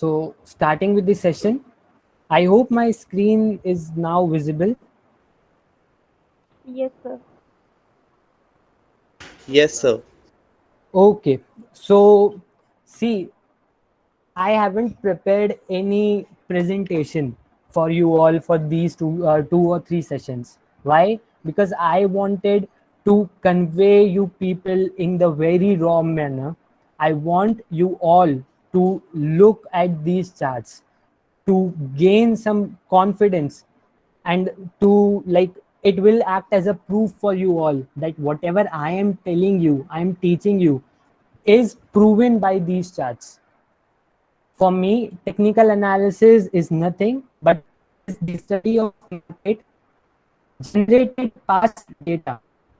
So starting with the session, I hope my screen is now visible. Yes, sir. Yes, sir. Okay, so see, I haven't prepared any presentation for you all for these two or three sessions. Why? Because I wanted to convey you people in the very raw manner. I want you all to look at these charts, to gain some confidence, and to like it will act as a proof for you all that whatever I am telling you, I am teaching you, is proven by these charts. For me, technical analysis is nothing but is the study of market generated past data.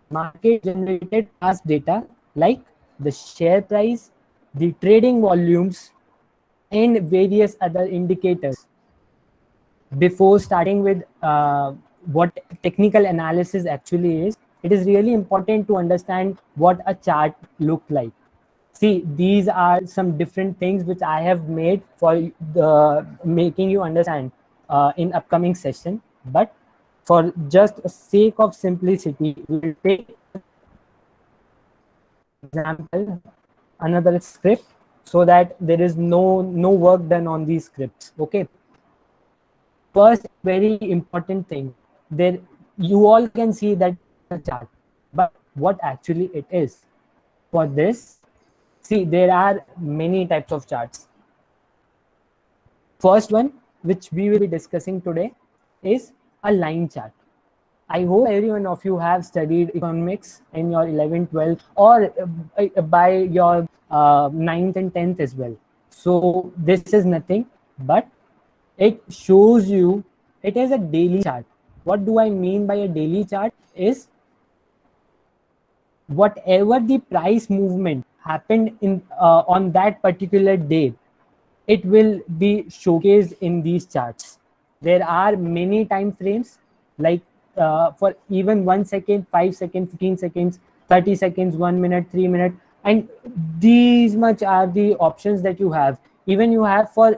Market generated past data like the share price, the trading volumes, and various other indicators. Before starting with what technical analysis actually is, it is really important to understand what a chart look like. See, these are some different things which I have made for the making you understand in upcoming session. But for just a sake of simplicity, we will take example another script so that there is no work done on these scripts. Okay. First, very important thing, there you all can see that a chart, but what actually it is. For this, see, there are many types of charts. First one, which we will be discussing today, is a line chart. I hope every one of you have studied economics in your 11th, 12th, or by your 9th and 10th as well. So this is nothing but it shows you, it is a daily chart. What do I mean by a daily chart is whatever the price movement happened in on that particular day, it will be showcased in these charts. There are many time frames, like for even 1 second, 5 seconds, 15 seconds, 30 seconds, 1 minute, 3 minute, and these much are the options that you have. Even you have for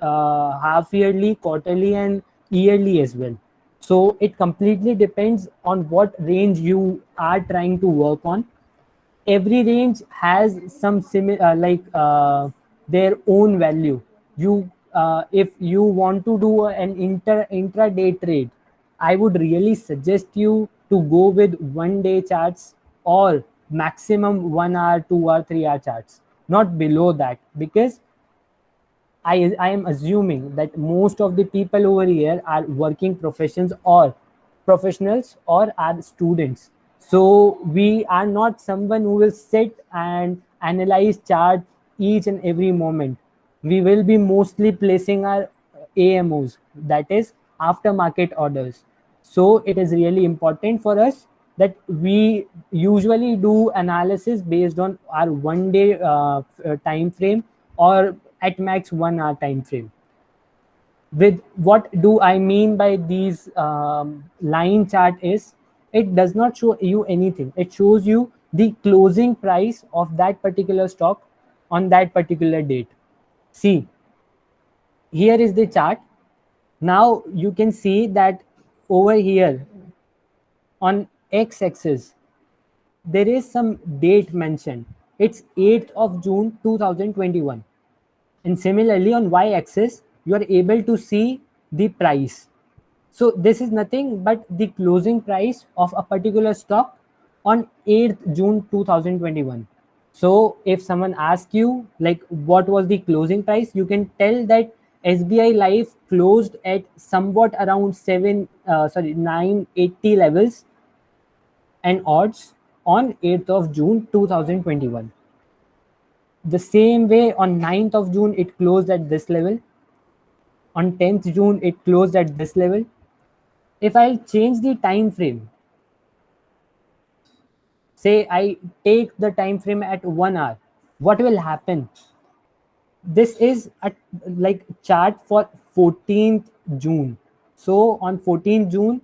half yearly, quarterly, and yearly as well. So it completely depends on what range you are trying to work on. Every range has some similar their own value. You if you want to do an intraday trade, I would really suggest you to go with 1 day charts or maximum 1 hour, 2 hour, 3 hour charts, not below that, because I am assuming that most of the people over here are working professionals or are students. So we are not someone who will sit and analyze chart each and every moment. We will be mostly placing our AMOs, that is aftermarket orders. So it is really important for us that we usually do analysis based on our 1 day time frame, or at max 1 hour time frame. With what do I mean by these line chart is, it does not show you anything. It shows you the closing price of that particular stock on that particular date. See, here is the chart. Now you can see that over here on x-axis there is some date mentioned. It's 8th of June 2021. And similarly on y-axis you are able to see the price. So this is nothing but the closing price of a particular stock on 8th June 2021. So if someone asks you like what was the closing price, you can tell that SBI Life closed at somewhat around 980 levels and odds on 8th of June 2021. The same way on 9th of June it closed at this level. On 10th June it closed at this level. If I'll change the time frame, say I take the time frame at 1 hour, what will happen? This is a like chart for 14th June. So on 14th June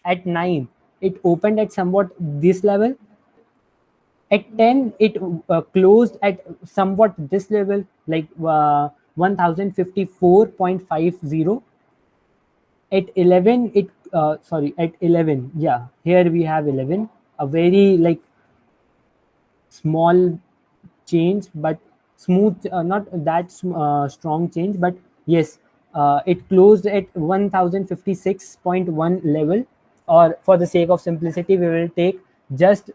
at 9, it opened at somewhat this level. At 10 it closed at somewhat this level, like 1054.50. At 11 it at 11, yeah, here we have 11, a very like small change, but smooth, not that strong change, but yes, it closed at 1056.1 level, or for the sake of simplicity we will take just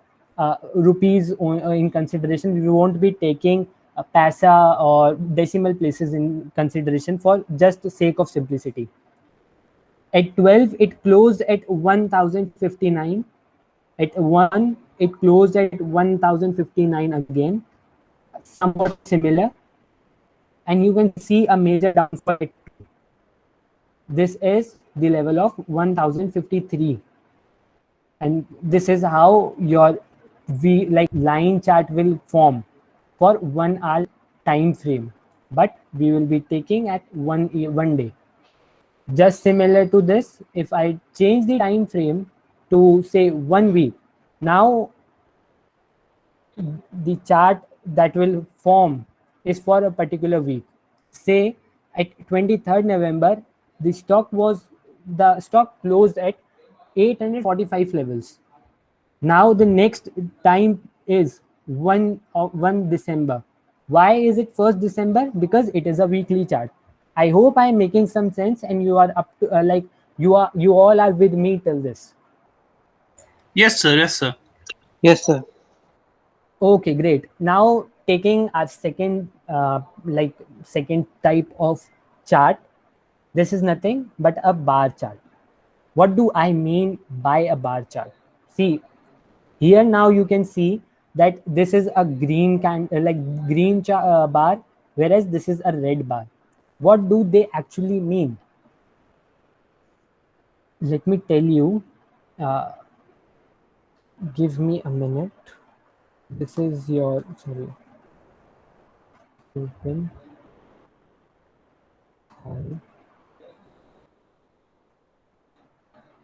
rupees in consideration. We won't be taking paisa or decimal places in consideration for just the sake of simplicity. At 12 it closed at 1059. At 1 it closed at 1059 again, somewhat similar, and you can see a major downfall at 2. This is the level of 1053, and this is how your line chart will form for 1 hour time frame, but we will be taking at one day. Just similar to this, if I change the time frame to say 1 week, now the chart that will form is for a particular week. Say at 23rd November, the stock closed at 845 levels. Now the next time is 1 December. Why is it 1st December? Because it is a weekly chart. I hope I am making some sense, and you are up to you all are with me till this. Yes, sir. Yes, sir. Yes, sir. Okay, great. Now taking our second type of chart. This is nothing but a bar chart. What do I mean by a bar chart? See, here now you can see that this is a green bar, whereas this is a red bar. What do they actually mean? Let me tell you. Uh, give me a minute. This is your sorry. Open.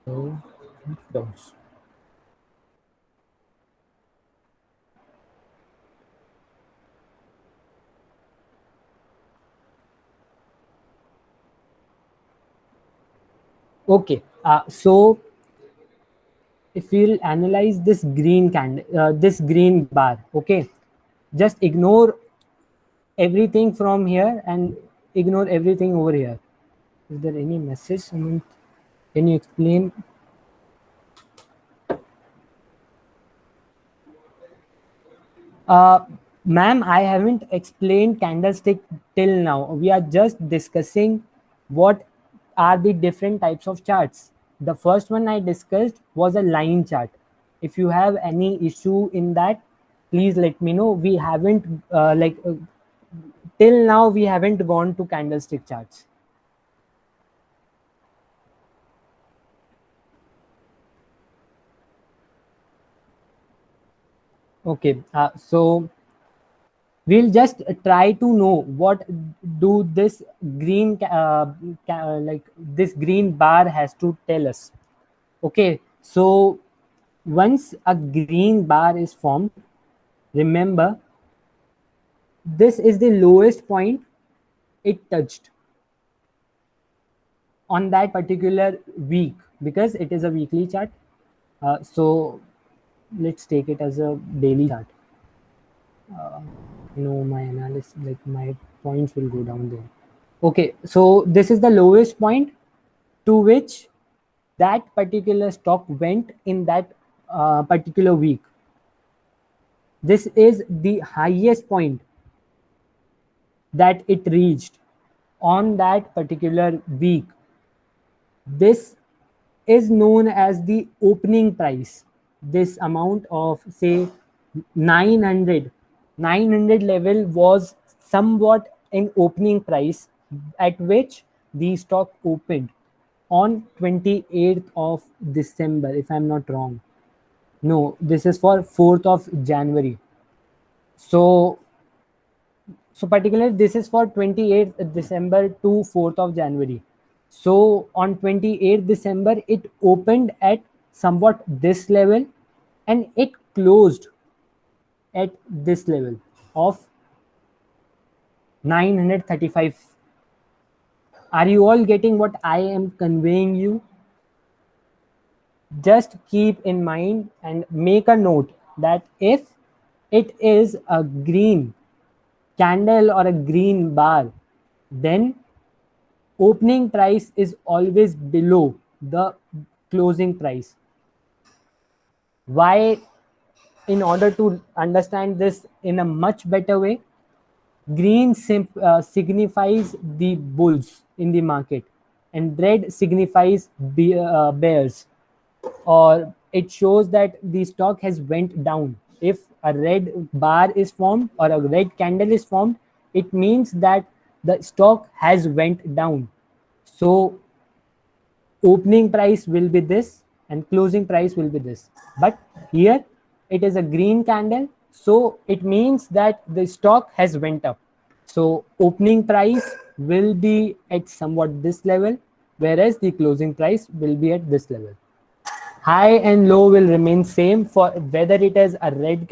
So, close. Okay, so if we'll analyze this green bar, okay, just ignore everything from here and ignore everything over here. Is there any message? Someone, can you explain? Ma'am, I haven't explained candlestick till now. We are just discussing what are the different types of charts. The first one I discussed was a line chart. If you have any issue in that, please let me know. We haven't till now we haven't gone to candlestick charts. Okay, so we'll just try to know what do this this green bar has to tell us. Okay, so once a green bar is formed, remember this is the lowest point it touched on that particular week, because it is a weekly chart. So let's take it as a daily chart. No, my analysis, like my points will go down there. Okay, so this is the lowest point to which that particular stock went in that particular week. This is the highest point that it reached on that particular week. This is known as the opening price. This amount of say 900 level was somewhat an opening price at which the stock opened on 28th of December, if I'm not wrong. No, this is for 4th of January. So particularly this is for 28th December to 4th of January. So on 28th December, it opened at somewhat this level and it closed at this level of 935 Are you all getting what I am conveying you? Just keep in mind and make a note that if it is a green candle or a green bar, then opening price is always below the closing price. Why? In order to understand this in a much better way, green signifies the bulls in the market, and red signifies bears, or it shows that the stock has went down. If a red bar is formed or a red candle is formed, it means that the stock has went down. So opening price will be this and closing price will be this. But here it is a green candle, so it means that the stock has went up. So opening price will be at somewhat this level, whereas the closing price will be at this level. High and low will remain same for whether it is a red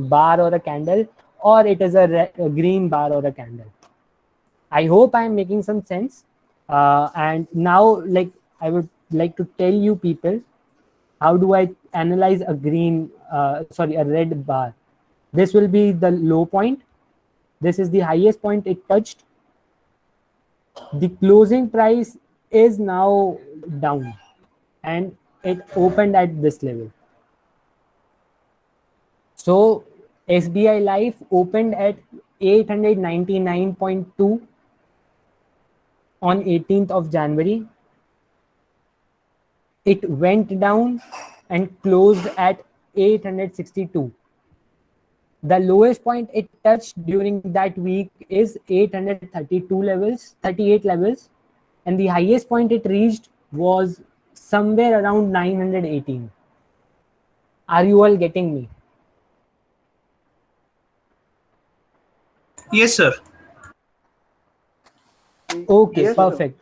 bar or a candle, or it is a green bar or a candle. I hope I am making some sense. And now, like, I would like to tell you people, how do I analyze a a red bar? This will be the low point. This is the highest point it touched. The closing price is now down and it opened at this level. So SBI Life opened at 899.2 on 18th of January. It went down and closed at 862. The lowest point it touched during that week is 832 levels, 38 levels, and the highest point it reached was somewhere around 918. Are you all getting me? Yes, sir. Okay, Yes, sir. perfect.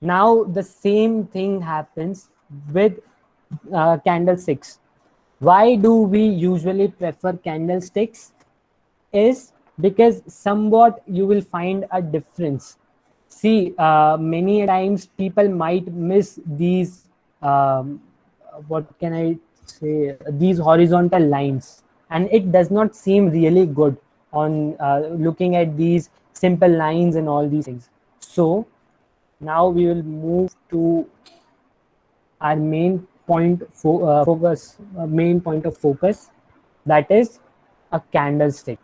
Now the same thing happens with candlesticks. Why do we usually prefer candlesticks? Is because somewhat you will find a difference. See, many times people might miss these, what can I say, these horizontal lines, and it does not seem really good on looking at these simple lines and all these things. So now we will move to our main main point of focus, that is a candlestick.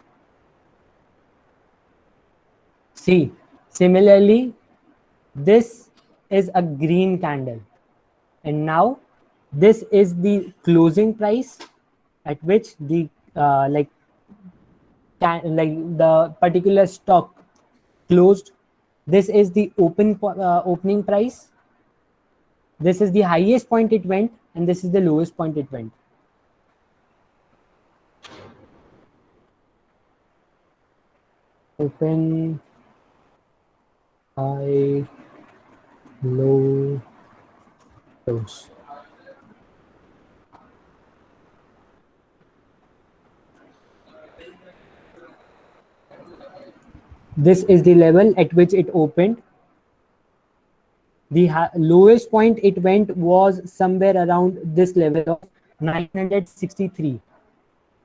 See, similarly, this is a green candle, and now this is the closing price at which the the particular stock closed. This is the opening price. This is the highest point it went, and this is the lowest point it went. Open, high, low, close. This is the level at which it opened. The lowest point it went was somewhere around this level of 963.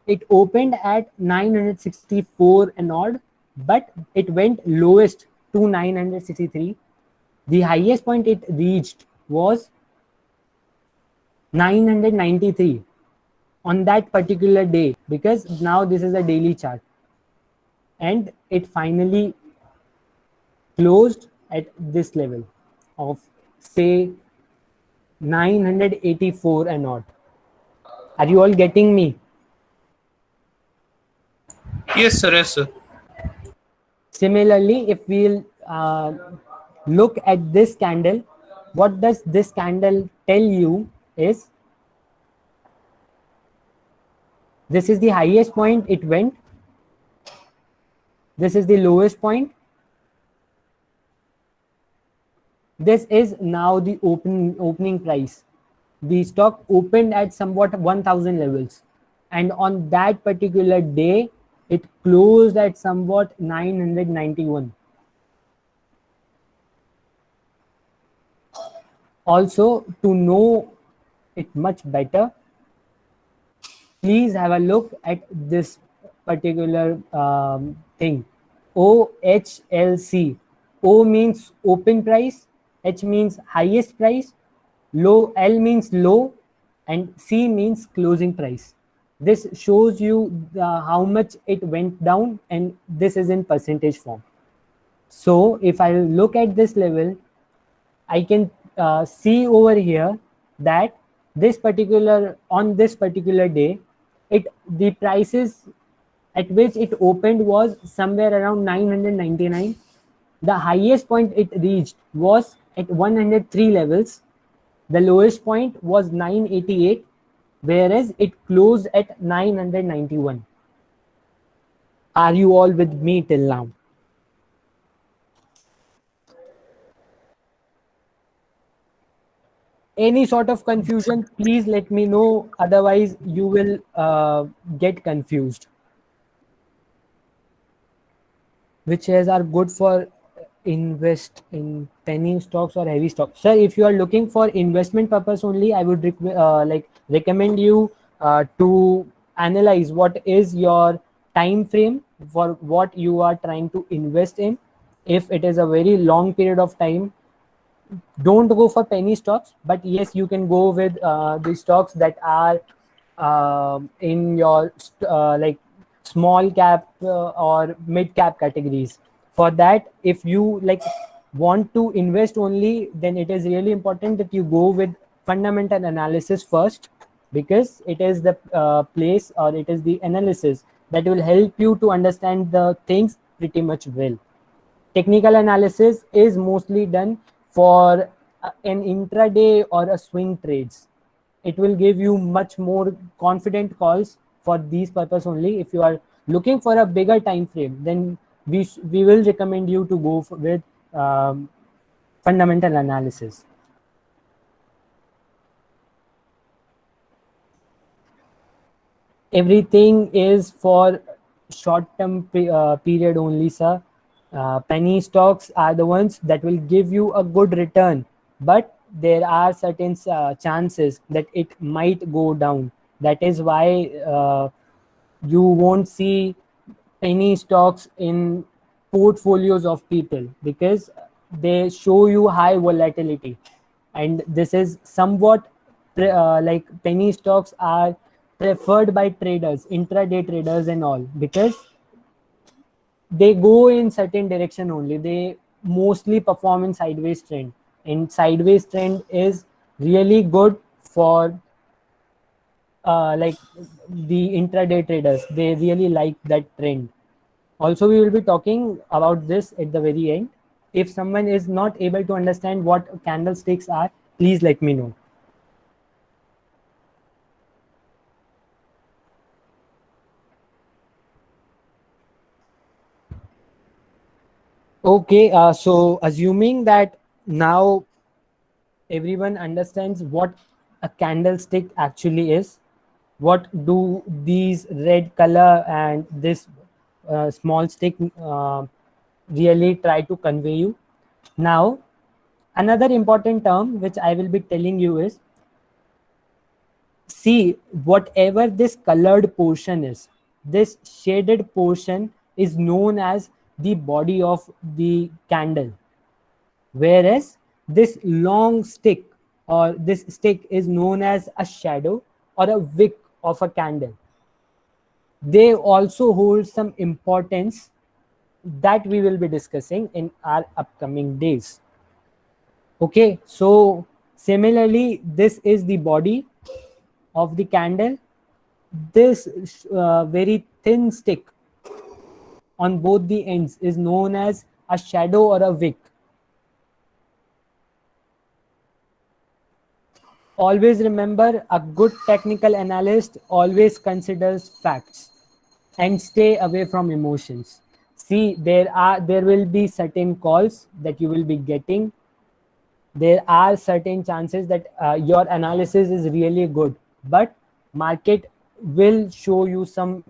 It opened at 964 and odd, but it went lowest to 963. The highest point it reached was 993 on that particular day, because now this is a daily chart, and it finally closed at this level of, say, 984 and odd. Are you all getting me? Yes, sir. Yes, sir. Similarly, if we'll look at this candle, what does this candle tell you is, this is the highest point it went, this is the lowest point, this is now the opening price. The stock opened at somewhat 1000 levels, and on that particular day it closed at somewhat 991. Also, to know it much better, please have a look at this particular thing. OHLC. O means open price, H means highest price, low L means low, and C means closing price. This shows you how much it went down, and this is in percentage form. So if I look at this level, I can see over here that this particular day, it the prices at which it opened was somewhere around 999. The highest point it reached was at 103 levels. The lowest point was 988, whereas it closed at 991. Are you all with me till now? Any sort of confusion, please let me know. Otherwise, you will get confused. Which shares are good for invest in penny stocks or heavy stocks? Sir, if you are looking for investment purpose only, I would recommend you to analyze what is your time frame for what you are trying to invest in. If it is a very long period of time, don't go for penny stocks, but yes, you can go with the stocks that are in your like small cap or mid cap categories. For that, if you like want to invest only, then it is really important that you go with fundamental analysis first, because it is the place, or it is the analysis that will help you to understand the things pretty much well. Technical analysis is mostly done for an intraday or a swing trades. It will give you much more confident calls for these purpose only. If you are looking for a bigger time frame, then we will recommend you to go with fundamental analysis. Everything is for short term period only, sir. Penny stocks are the ones that will give you a good return, but there are certain chances that it might go down. That is why you won't see penny stocks in portfolios of people, because they show you high volatility, and this is somewhat like penny stocks are preferred by traders, intraday traders and all, because they go in certain direction only. They mostly perform in sideways trend, and sideways trend is really good for like the intraday traders. They really like that trend. Also, we will be talking about this at the very end. If someone is not able to understand what candlesticks are, please let me know. Okay, so assuming that now everyone understands what a candlestick actually is, what do these red color and this small stick really try to convey you. Now, another important term which I will be telling you is, see, whatever this colored portion is, this shaded portion is known as the body of the candle, whereas this long stick or this stick is known as a shadow or a wick of a candle. They also hold some importance that we will be discussing in our upcoming days. Okay, so similarly, this is the body of the candle. This very thin stick on both the ends is known as a shadow or a wick. Always remember, a good technical analyst always considers facts and stay away from emotions. See, there will be certain calls that you will be getting. There are certain chances that your analysis is really good, but market will show you some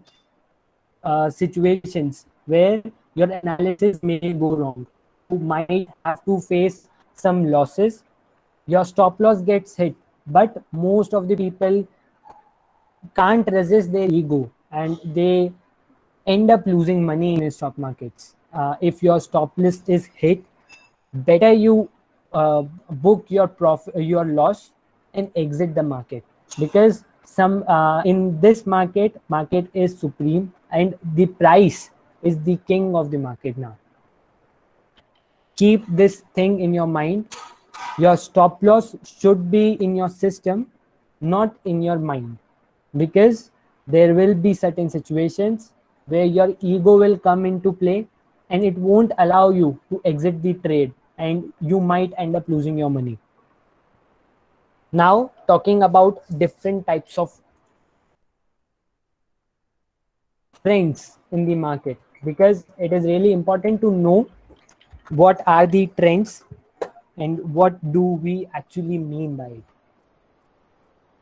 situations where your analysis may go wrong. You might have to face some losses, your stop loss gets hit, but most of the people can't resist their ego and they end up losing money in stock markets. If your stop list is hit, better you book your profit, your loss, and exit the market, because some in this market is supreme and the price is the king of the market now. Keep this thing in your mind. Your stop loss should be in your system, not in your mind, because there will be certain situations where your ego will come into play and it won't allow you to exit the trade and you might end up losing your money. Now, talking about different types of trends in the market, because it is really important to know what are the trends and what do we actually mean by it.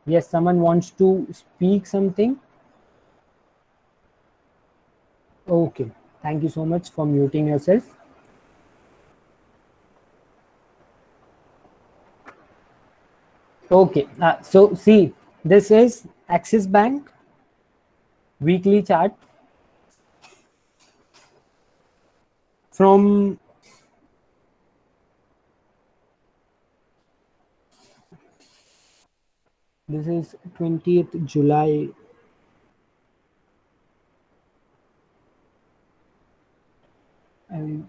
Yes, someone wants to speak something. Okay, thank you so much for muting yourself. Okay, so see, this is Axis Bank weekly chart from this is 20th July. I will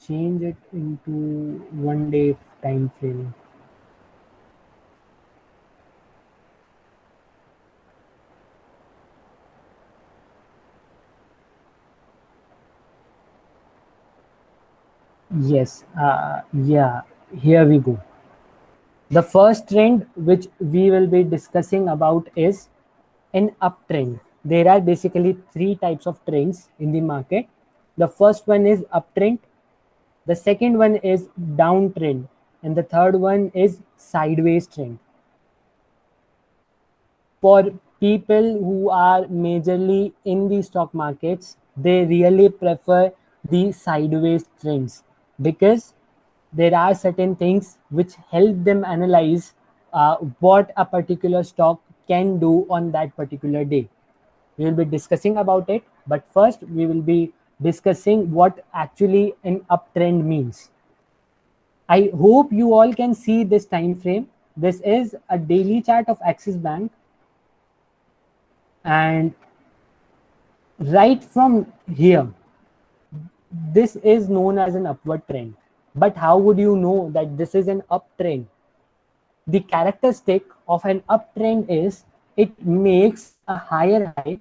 change it into 1 day time frame. Yes, yeah, here we go. The first trend which we will be discussing about is an uptrend. There are basically three types of trends in the market. The first one is uptrend, the second one is downtrend, and the third one is sideways trend. For people who are majorly in the stock markets, they really prefer the sideways trends, because there are certain things which help them analyze what a particular stock can do on that particular day. We will be discussing about it, but first we will be discussing what actually an uptrend means. I hope you all can see this time frame. This is a daily chart of Axis Bank, and right from here, this is known as an upward trend. But how would you know that this is an uptrend? The characteristic of an uptrend is it makes a higher high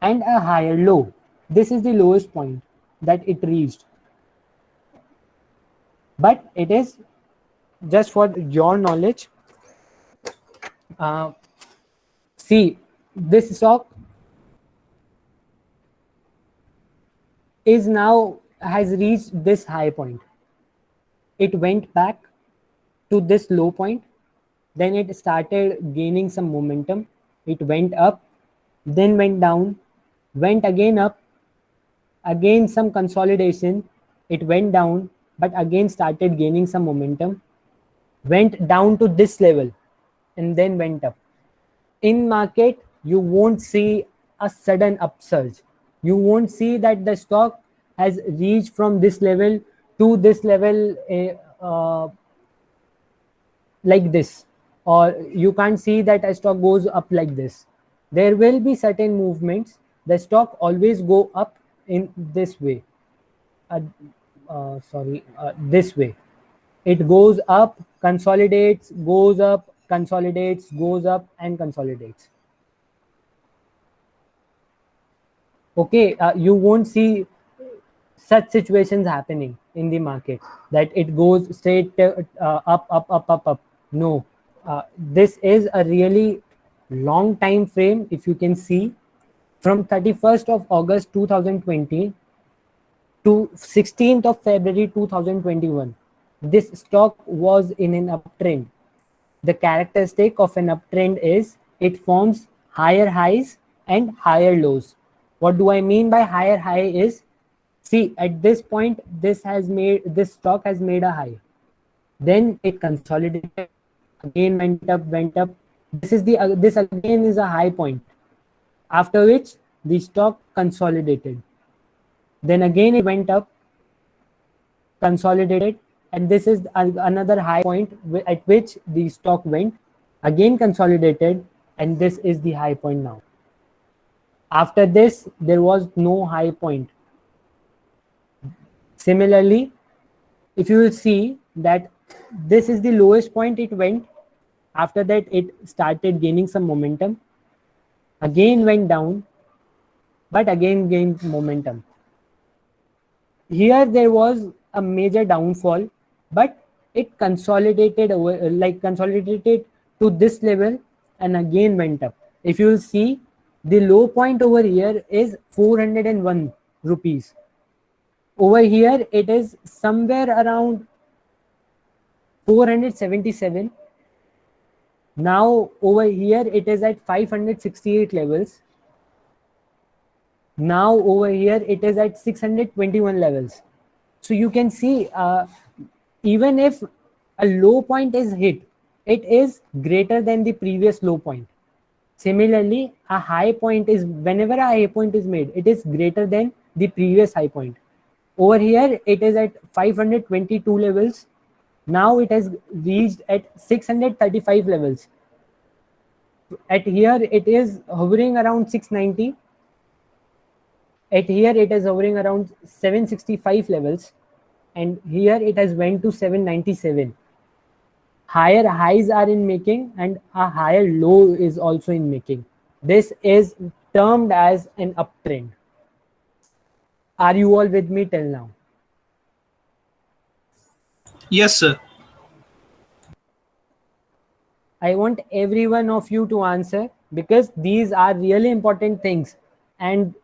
and a higher low. This is the lowest point that it reached. But it is just for your knowledge. Uh, See, this stock is now has reached this high point. It went back to this low point, then it started gaining some momentum. It went up, then went down, went again up, again some consolidation. It went down, but again started gaining some momentum, went down to this level, and then went up. In market, you won't see a sudden upsurge. You won't see that the stock has reached from this level to this level like this, or you can't see that a stock goes up like this. There will be certain movements. The stock always go up in this way. uh, this way. It goes up, consolidates, goes up, consolidates, goes up, and consolidates. Okay, you won't see such situations happening in the market that it goes straight up, up, up, up, up. No, this is a really long time frame. If you can see, from 31st of August 2020 to 16th of February 2021, this stock was in an uptrend. The characteristic of an uptrend is it forms higher highs and higher lows. What do I mean by higher high is, see, at this point, this stock has made a high. then it consolidated, again went up. This again is a high point, after which the stock consolidated. Then again it went up, consolidated, and this is another high point at which the stock went, again consolidated, and this is the high point now. After this, there was no high point. Similarly, if you will see that this is the lowest point it went, after that it started gaining some momentum, again went down, but again gained momentum. Here there was a major downfall, but it consolidated over, consolidated to this level and again went up. If you will see, the low point over here is 401 rupees. Over here it is somewhere around 477. Now over here it is at 568 levels. Now over here it is at 621 levels. So you can see, even if a low point is hit, it is greater than the previous low point. Similarly, a high point is, whenever a high point is made, it is greater than the previous high point. Over here it is at 522 levels. Now it has reached at 635 levels. At here it is hovering around 690. At here it is hovering around 765 levels, and here it has went to 797. Higher highs are in making and a higher low is also in making. This is termed as an uptrend. Are you all with me till now? Yes, sir. I want every one of you to answer, because these are really important things. And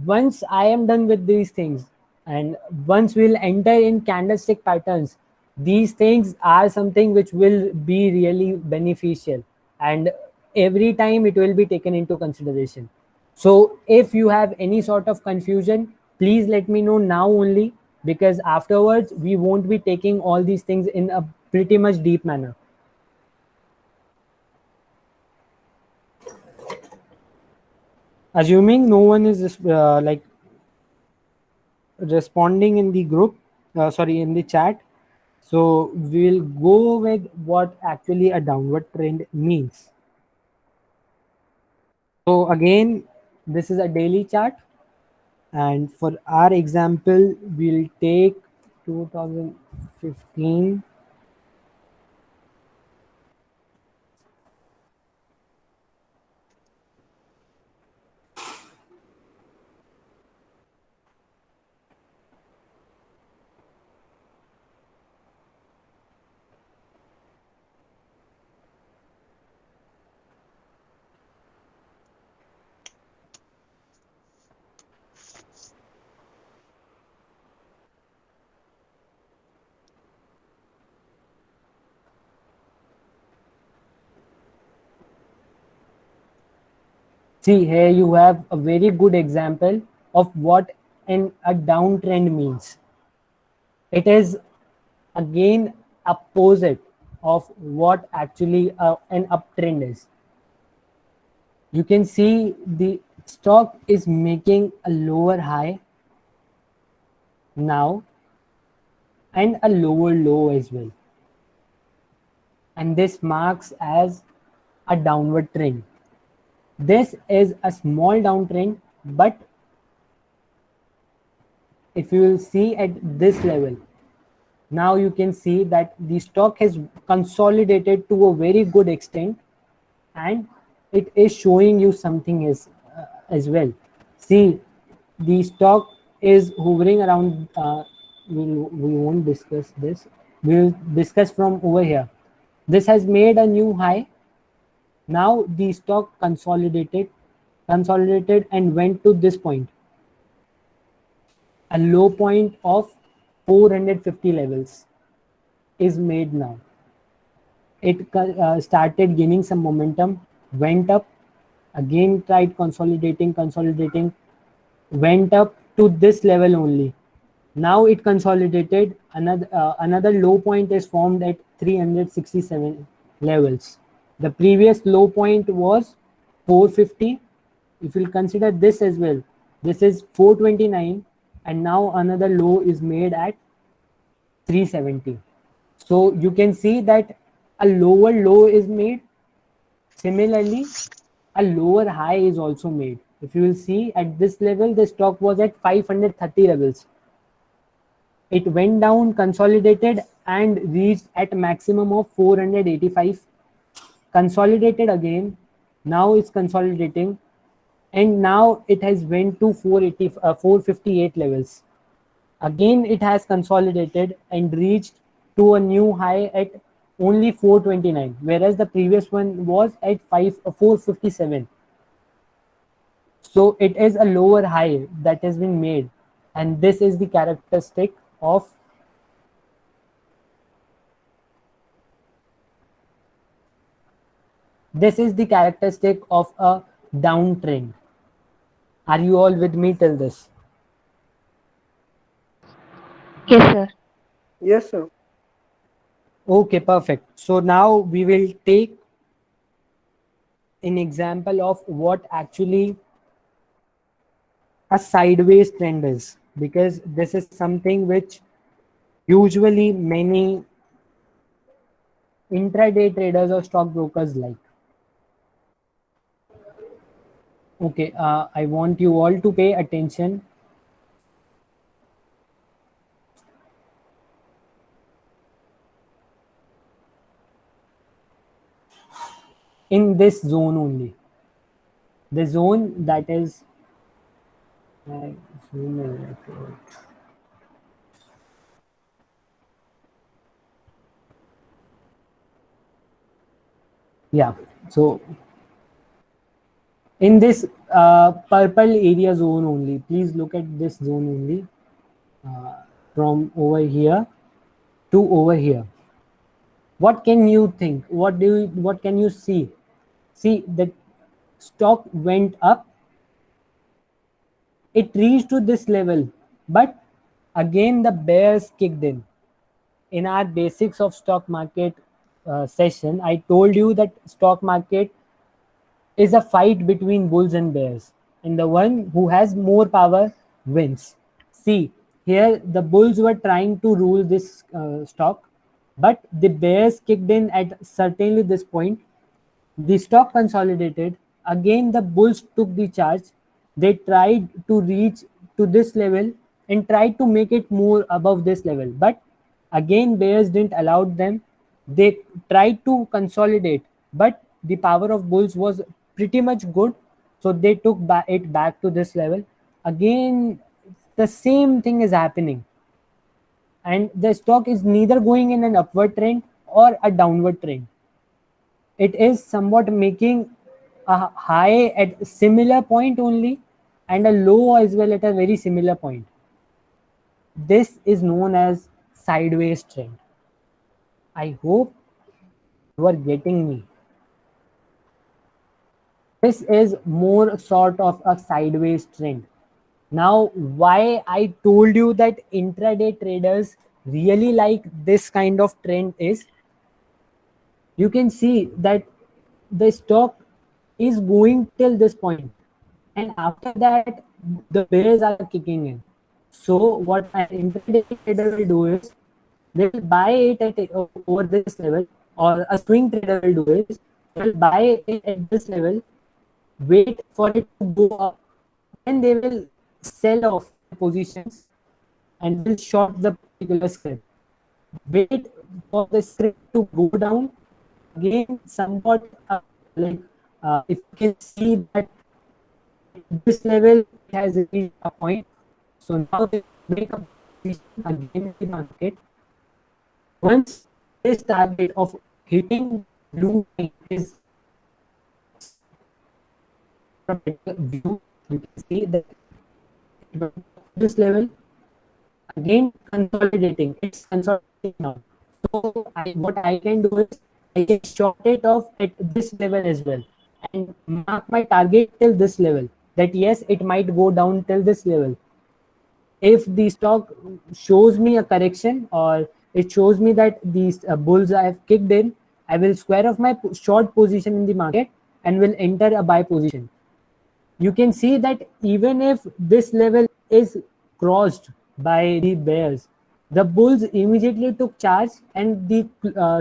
once I am done with these things, and once we'll enter in candlestick patterns, these things are something which will be really beneficial, and every time it will be taken into consideration. So if you have any sort of confusion, please let me know now only, because afterwards we won't be taking all these things in a pretty much deep manner. Assuming no one is responding in the group, in the chat, so we'll go with what actually a downward trend means. So again, this is a daily chart, and for our example we'll take 2015. See, here you have a very good example of what a downtrend means. It is again opposite of what actually an uptrend is. You can see the stock is making a lower high now and a lower low as well, and this marks as a downward trend. This is a small downtrend, but if you will see at this level, now you can see that the stock has consolidated to a very good extent, and it is showing you something as well. See, the stock is hovering around, we won't discuss this, we'll discuss from over here. This has made a new high. Now the stock consolidated and went to this point, a low point of 450 levels is made now. It started gaining some momentum, went up, again tried consolidating, went up to this level only. Now it consolidated. Another low point is formed at 367 levels. The previous low point was 450. If you'll consider this as well, this is 429, and now another low is made at 370. So you can see that a lower low is made. Similarly, a lower high is also made. If you will see at this level, the stock was at 530 levels. It went down, consolidated, and reached at maximum of 485. Consolidated again. Now it's consolidating, and now it has went to 458 levels. Again, it has consolidated and reached to a new high at only 429, whereas the previous one was at 457. So it is a lower high that has been made, and this is the characteristic of a downtrend. Are you all with me till this? Yes, sir. Yes, sir. Okay, perfect. So now we will take an example of what actually a sideways trend is, because this is something which usually many intraday traders or stockbrokers like. Okay, I want you all to pay attention. In this zone only, the zone that is yeah, so in this purple area zone only, please look at this zone only, from over here to over here. What can you think? What can you see? See, the stock went up, it reached to this level, but again the bears kicked in. In our basics of stock market session, I told you that stock market is a fight between bulls and bears, and the one who has more power wins. See, here the bulls were trying to rule this stock, but the bears kicked in at certainly this point. The stock consolidated. Again, the bulls took the charge. They tried to reach to this level and tried to make it more above this level. But again, bears didn't allow them. They tried to consolidate, but the power of bulls was pretty much good. So they took it back to this level. Again, the same thing is happening. And the stock is neither going in an upward trend or a downward trend. It is somewhat making a high at similar point only and a low as well at a very similar point. This is known as sideways trend. I hope you are getting me. This is more sort of a sideways trend. Now, why I told you that intraday traders really like this kind of trend is, you can see that the stock is going till this point, and after that the bears are kicking in. So what an intraday trader will do is, they will buy it at over this level, or a swing trader will do is, they will buy it at this level, wait for it to go up, then they will sell off positions and will short the particular script. Wait for the script to go down again somewhat, if you can see that this level has reached a point. So now they make a position again in the market. Once this target of hitting blue line is from view, you can see that this level again consolidating. It's consolidating now. So what I can do is, I can short it off at this level as well and mark my target till this level, that yes, it might go down till this level. If the stock shows me a correction, or it shows me that these bulls I have kicked in, I will square off my short position in the market and will enter a buy position. You can see that even if this level is crossed by the bears, the bulls immediately took charge and the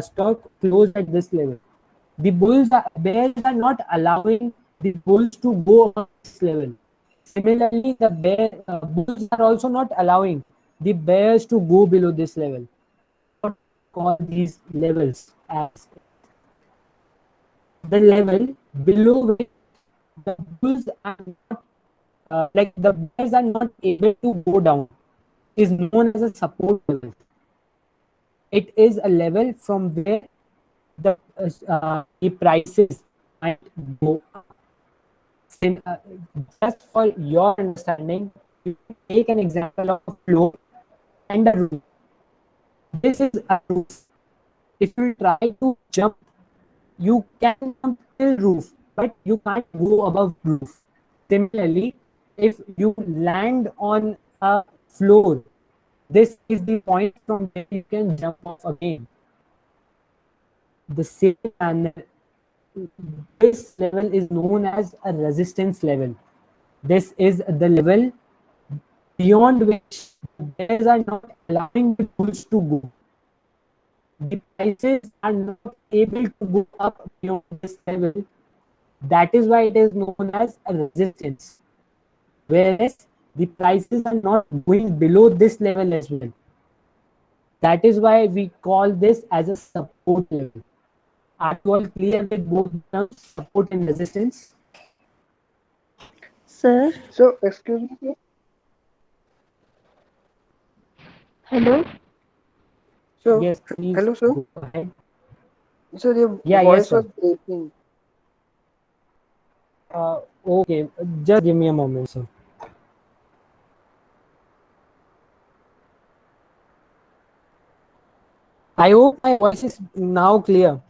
stock closed at this level. The bears are not allowing the bulls to go above this level. Similarly, the bulls are also not allowing the bears to go below this level. What call these levels as the level below which the bulls are not like the bears are not able to go down is known as a support level. It is a level from where the prices might go up. Just for your understanding, you can take an example of a floor and a roof. This is a roof. If you try to jump, you can jump till roof, but you can't go above roof. Similarly, if you land on a floor, this is the point from where you can jump off again. The same manner, this level is known as a resistance level. This is the level beyond which the bears are not allowing the bulls to go. The prices are not able to go up beyond this level. That is why it is known as a resistance. Whereas the prices are not going below this level as well. That is why we call this as a support level. Are you all clear with both terms, support and resistance? Sir, So, excuse me, sir. hello. So, Yes, please hello, sir. go ahead. Sir, your Yeah, yes, voice was sir. breaking. Okay, just give me a moment, sir. I hope my voice is now clear.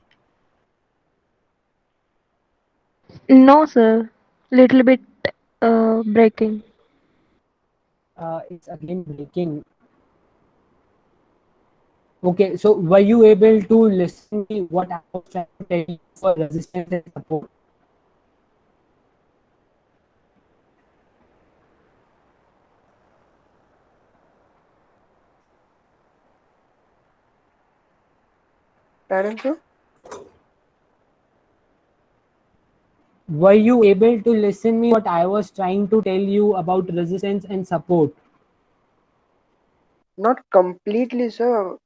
No, sir. Little bit breaking. It's again breaking. Okay, so were you able to listen to what I was trying to tell you for resistance and support? Pardon, sir? Were you able to listen me what I was trying to tell you about resistance and support? Not completely, sir.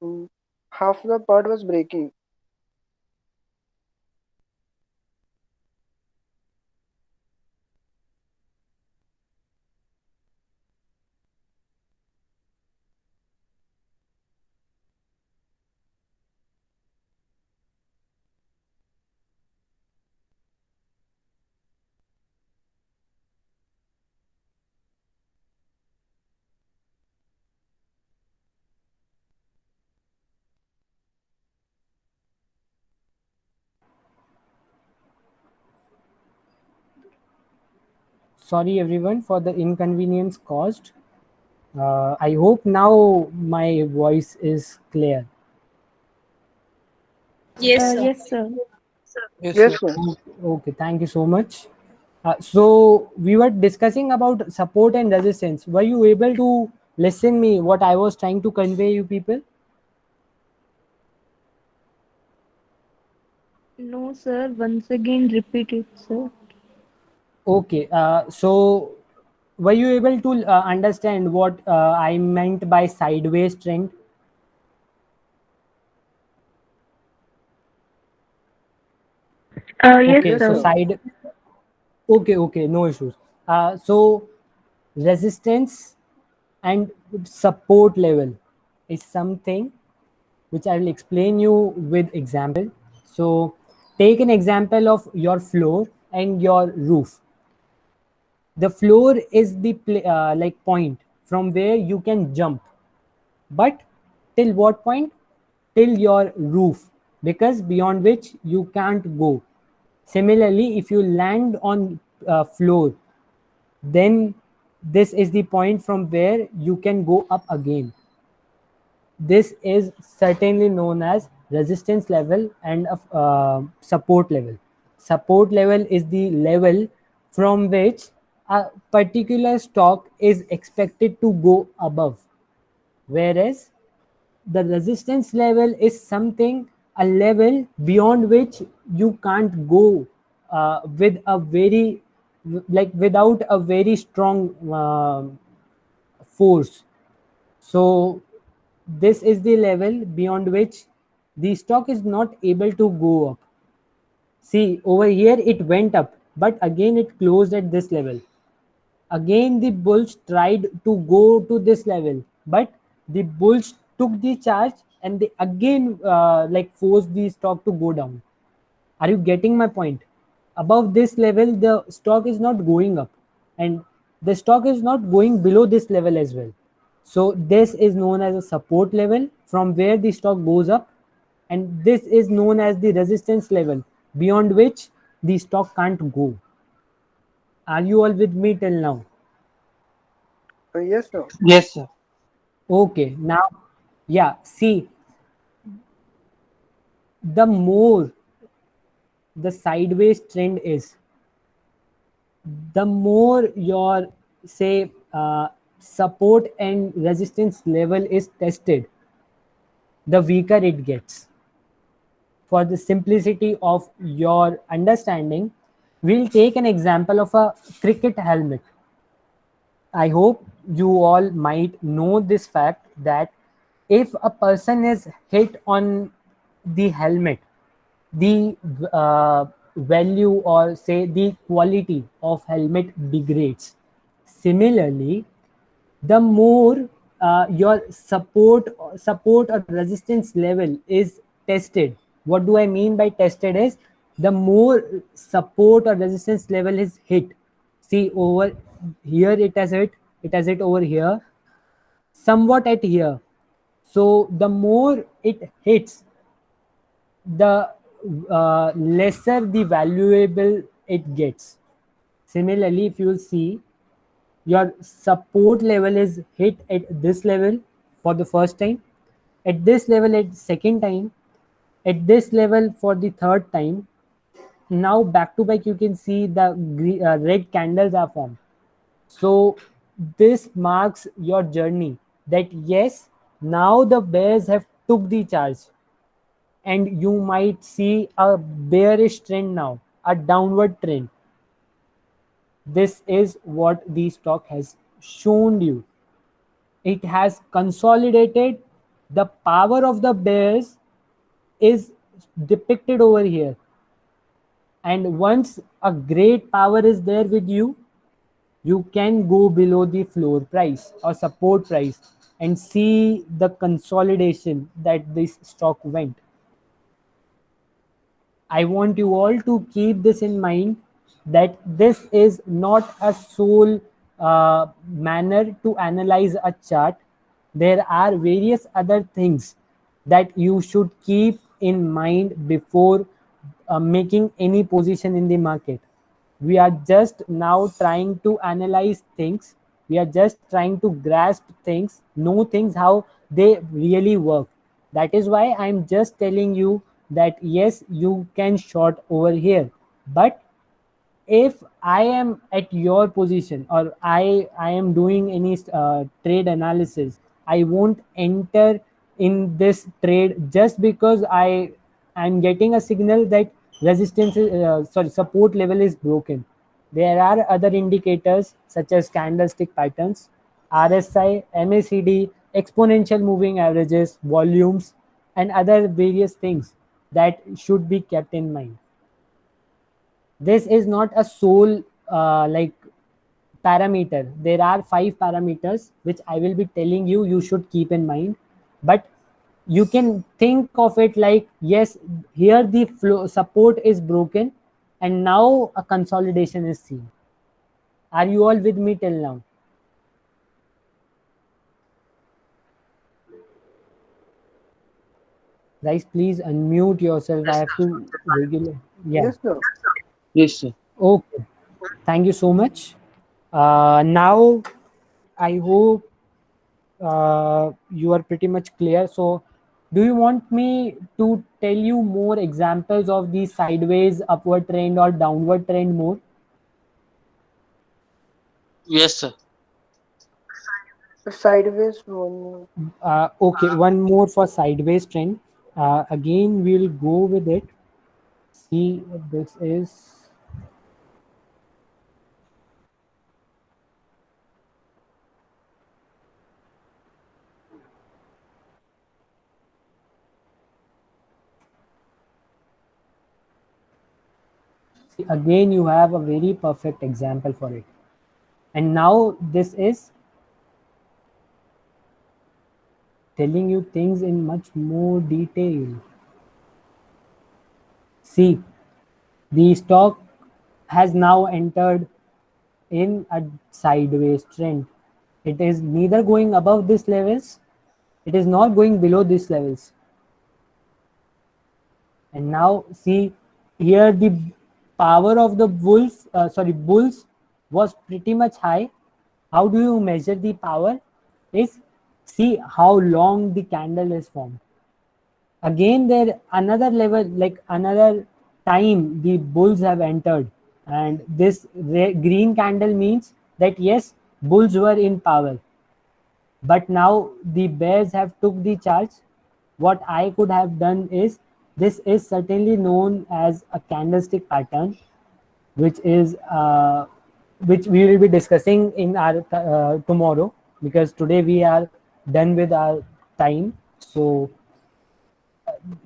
Half the part was breaking. Sorry everyone for the inconvenience caused. I hope now my voice is clear. Yes, sir. Yes, sir. Yes, Yes, sir. sir. Okay, thank you so much. So we were discussing about support and resistance. Were you able to listen me what I was trying to convey you people? No, sir. Once again, repeat it, sir. Okay, so were you able to understand what I meant by sideways trend? Yes, Okay, Yes, so sir. sir. okay, no issues. So resistance and support level is something which I will explain you with example. So take an example of your floor and your roof. The floor is the like point from where you can jump, but till what point? Till your roof, because beyond which you can't go. Similarly, if you land on floor, then this is the point from where you can go up again. This is certainly known as resistance level and support level. Support level is the level from which a particular stock is expected to go above, whereas the resistance level is something, a level beyond which you can't go with a very, like without a very strong force. So this is the level beyond which the stock is not able to go up. See, over here it went up, but again it closed at this level. Again the bulls tried to go to this level, but the bulls took the charge and they again like forced the stock to go down. Are you getting my point? Above this level the stock is not going up, and the stock is not going below this level as well. So this is known as a support level from where the stock goes up, and this is known as the resistance level beyond which the stock can't go. Are you all with me till now? Yes, sir. Yes, sir. Okay, now, yeah, see, the more the sideways trend is, the more your, say, support and resistance level is tested, the weaker it gets. For the simplicity of your understanding, we'll take an example of a cricket helmet. I hope you all might know this fact that if a person is hit on the helmet, the value or say the quality of helmet degrades. Similarly, the more your support or resistance level is tested. What do I mean by tested is the more support or resistance level is hit. See, over here it has hit over here, somewhat at here. So the more it hits, the lesser the valuable it gets. Similarly, if you will see, your support level is hit at this level for the first time, at this level at second time, at this level for the third time. Now back to back you can see the red candles are formed. So this marks your journey that yes, now the bears have took the charge, and you might see a bearish trend now, a downward trend. This is what the stock has shown you. It has consolidated. The power of the bears is depicted over here. And once a great power is there with you, you can go below the floor price or support price and see the consolidation that this stock went. I want you all to keep this in mind that this is not a sole manner to analyze a chart. There are various other things that you should keep in mind before making any position in the market. We are just now trying to analyze things. We are just trying to grasp things, know things how they really work. That is why I'm just telling you that yes, you can short over here, but if I am at your position or I am doing any trade analysis, I won't enter in this trade just because I'm getting a signal that resistance sorry, support level is broken. There are other indicators such as candlestick patterns, RSI, MACD, exponential moving averages, volumes, and other various things that should be kept in mind. This is not a sole like parameter. There are 5 parameters which I will be telling you, you should keep in mind, but you can think of it like yes, here the flow support is broken and now a consolidation is seen. Are you all with me till now? Guys, please unmute yourself. I have to regular. Yeah. Yes, sir. Yes, sir. Okay. Thank you so much. Now I hope you are pretty much clear. So, do you want me to tell you more examples of the sideways, upward trend, or downward trend more? Yes, sir. Sideways one. Okay, one more for sideways trend. Again, we'll go with it. See, this is. See, again, you have a very perfect example for it. And now this is telling you things in much more detail. See, the stock has now entered in a sideways trend. It is neither going above these levels, it is not going below these levels. And now see here the power of the bulls was pretty much high. How do you measure the power? Is see how long the candle is formed. Again, there another level, like another time the bulls have entered, and this green candle means that yes, bulls were in power, but now the bears have took the charge. What I could have done is, this is certainly known as a candlestick pattern, which is which we will be discussing in our tomorrow, because today we are done with our time. So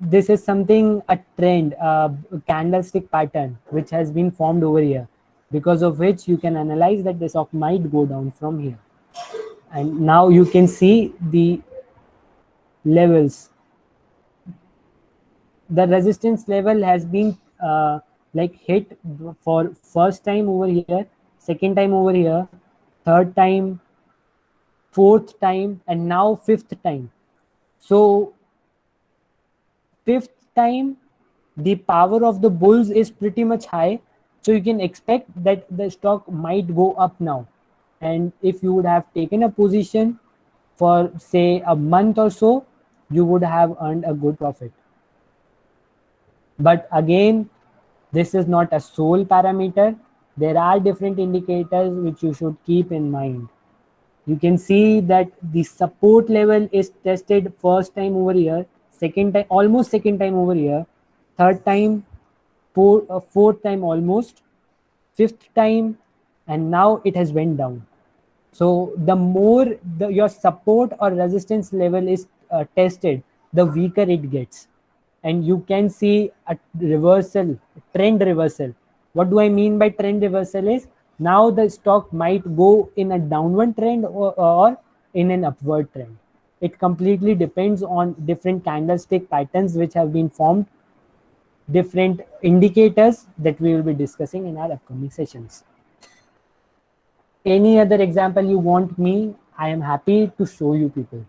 this is something, a trend, a candlestick pattern which has been formed over here, because of which you can analyze that the stock might go down from here. And now you can see the levels. The resistance level has been like hit for first time over here, second time over here, third time, fourth time, and now fifth time. So fifth time the power of the bulls is pretty much high, so you can expect that the stock might go up now. And if you would have taken a position for say a month or so, you would have earned a good profit. But again, this is not a sole parameter. There are different indicators which you should keep in mind. You can see that the support level is tested first time over here, second time, almost second time over here, third time, fourth time almost, fifth time, and now it has went down. So the more your support or resistance level is tested, the weaker it gets. And you can see a reversal, trend reversal. What do I mean by trend reversal is, now the stock might go in a downward trend or in an upward trend. It completely depends on different candlestick patterns which have been formed, different indicators that we will be discussing in our upcoming sessions. Any other example you want me, I am happy to show you people.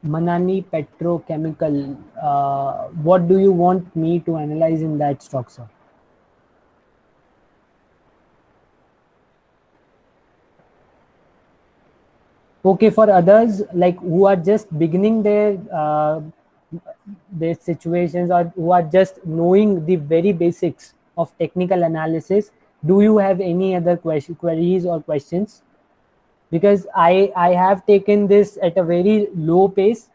Manani Petrochemical, what do you want me to analyze in that stock, sir? Okay, for others like who are just beginning their situations, or who are just knowing the very basics of technical analysis, do you have any other queries or questions? Because I have taken this at a very low pace,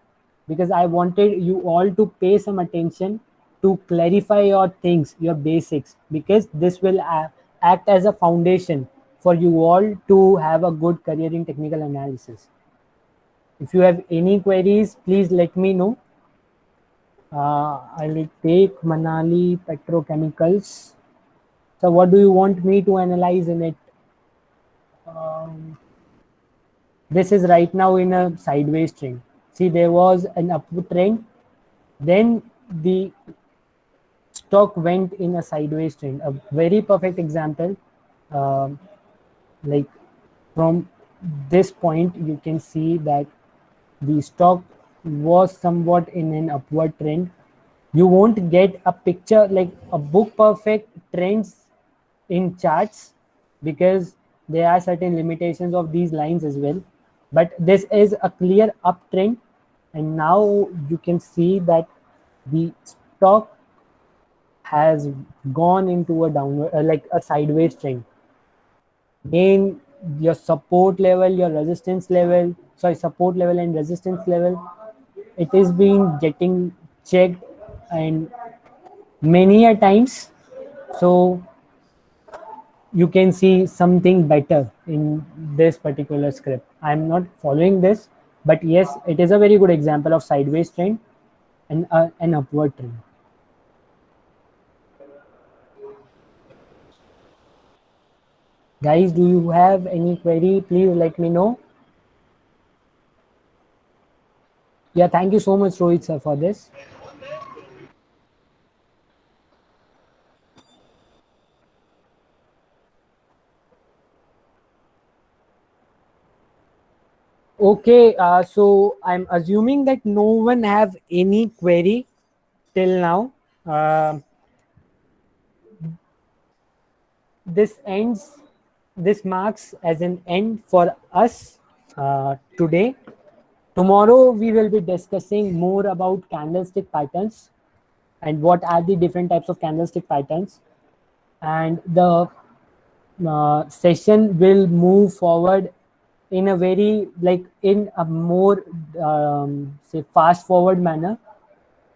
because I wanted you all to pay some attention to clarify your things, your basics, because this will act as a foundation for you all to have a good career in technical analysis. If you have any queries, please let me know. I will take Manali Petrochemicals. So what do you want me to analyze in it? This is right now in a sideways trend. See, there was an upward trend, then the stock went in a sideways trend. A very perfect example. like from this point you can see that the stock was somewhat in an upward trend. You won't get a picture like a book perfect trends in charts because there are certain limitations of these lines as well, but this is a clear uptrend, and now you can see that the stock has gone into a downward like a sideways trend. Again, your support level, your resistance level, sorry, support level and resistance level, it is being getting checked and many a times. So you can see something better in this particular script. I'm not following this, but yes, it is a very good example of sideways trend and an upward trend. Guys, do you have any query? Please let me know. Yeah, thank you so much, Rohit sir, for this. Okay, so I'm assuming that no one have any query till now. Uh, this ends. This marks as an end for us today. Tomorrow we will be discussing more about candlestick patterns and what are the different types of candlestick patterns, and the session will move forward in a very like in a more say fast forward manner,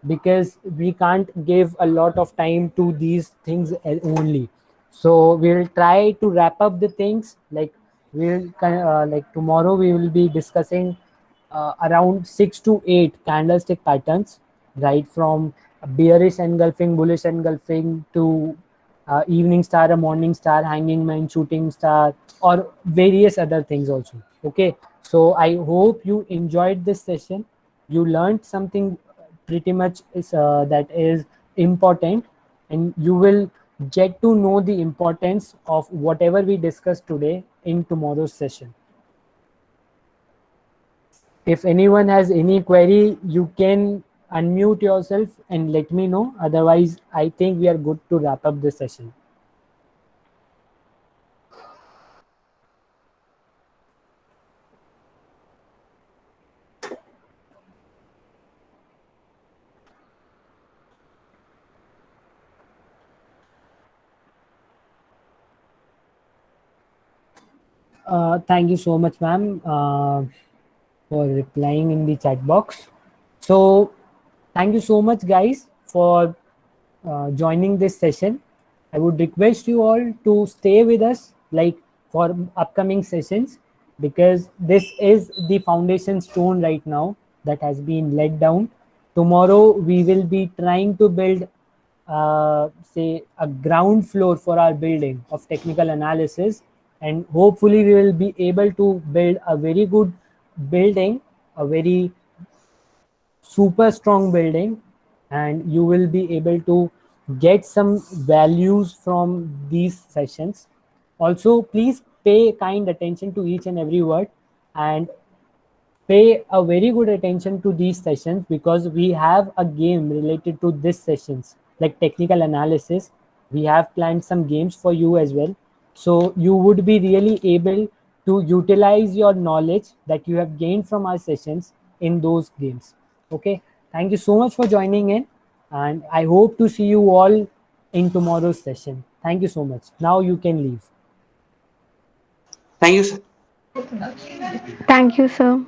because we can't give a lot of time to these things only. So we'll try to wrap up the things like like tomorrow we will be discussing around 6 to 8 candlestick patterns, right from bearish engulfing, bullish engulfing to evening star, a morning star, hanging man, shooting star, or various other things also. Okay, so I hope you enjoyed this session. You learned something pretty much is that is important, and you will get to know the importance of whatever we discussed today in tomorrow's session. If anyone has any query, you can unmute yourself and let me know. Otherwise, I think we are good to wrap up this session. Thank you so much, ma'am, for replying in the chat box. So, thank you so much, guys, for joining this session. I would request you all to stay with us, like for upcoming sessions, because this is the foundation stone right now that has been let down. Tomorrow, we will be trying to build say a ground floor for our building of technical analysis, and hopefully we will be able to build a very good building, a very super strong building, and you will be able to get some values from these sessions. Also, please pay kind attention to each and every word, and pay a very good attention to these sessions, because we have a game related to these sessions like technical analysis. We have planned some games for you as well, so you would be really able to utilize your knowledge that you have gained from our sessions in those games. Okay, thank you so much for joining in, and I hope to see you all in tomorrow's session. Thank you so much. Now you can leave. Thank you, sir. Thank you, sir.